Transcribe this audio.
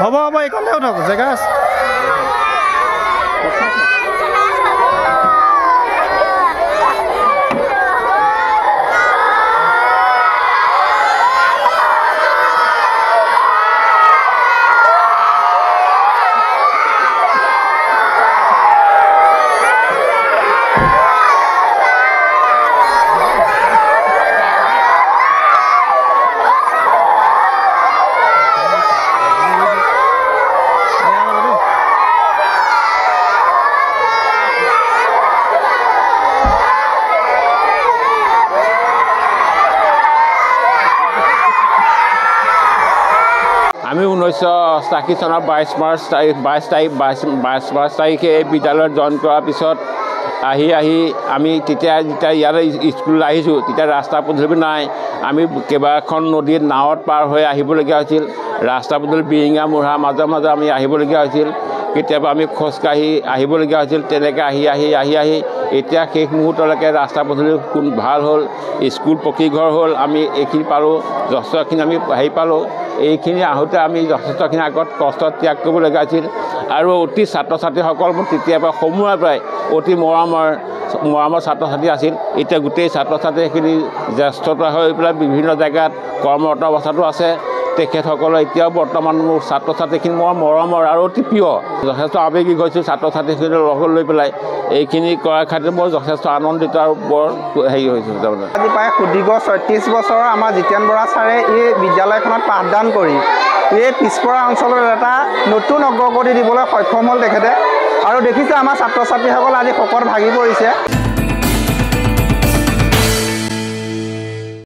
হ'ব এইখনতে উঠাব জেগা আছে আমি 1980 চনৰ 22 মাৰ্চ তাৰিখে এই বিদ্যালয়ত জইন কৰাৰ পিছত আহি আমি যেতিয়া ইয়ালৈ স্কুললৈ আহিছোঁ তেতিয়া ৰাস্তা পদূলি নাই আমি কেইবাখন নদীত নাৱত পাৰ হৈ আহিবলগীয়া হৈছিল ৰাস্তা পদূলি বিৰিঙা মুঢ়া মাজে মাজে আমি আহিবলগীয়া হৈছিল কেতিয়াবা আমি খোজকাঢ়ি আহিবলগীয়া হৈছিল তেনেকৈ আহি এতিয়া শেষ মুহূৰ্তলৈকে ৰাস্তা পদূলি ভাল হ'ল স্কুল পকী ঘৰ হ'ল আমি এইখিনি পালোঁ যথেষ্টখিনি আমি পালোঁ এইখিনি আহোঁতে আমি যথেষ্টখিনি আগত কষ্ট ত্যাগ কৰিবলগীয়া হৈছিল আৰু অতি ছাত্ৰ ছাত্ৰীসকল মোৰ তেতিয়াৰ পৰা সমূহৰ পৰাই অতি মৰমৰ ছাত্ৰ ছাত্ৰী আছিল এতিয়া গোটেই ছাত্ৰ ছাত্ৰীখিনি জ্যেষ্ঠতা হৈ পেলাই বিভিন্ন জেগাত কৰ্মৰত অৱস্থাটো আছে তেখেতসকলে এতিয়াও বৰ্তমান মোৰ ছাত্ৰ ছাত্ৰীখিনি মৰমৰ আৰু অতি প্ৰিয় যথেষ্ট আৱেগিক হৈছোঁ ছাত্ৰ ছাত্ৰীখিনিৰ লগত লৈ পেলাই এইখিনি কৰাৰ ক্ষেত্ৰত মই যথেষ্ট আনন্দিত আৰু বৰ হেৰি হৈছোঁ তাৰমানে আজি প্ৰায় সুদীৰ্ঘ 36 বছৰৰ আমাৰ জিতেন বৰা ছাৰে এই বিদ্যালয়খনত পাঠদান কৰি এই পিছপৰা অঞ্চলত এটা নতুন অগ্ৰগতি দিবলৈ সক্ষম হ'ল তেখেতে আৰু দেখিছে আমাৰ ছাত্ৰ ছাত্ৰীসকল আজি শকত ভাগি পৰিছে।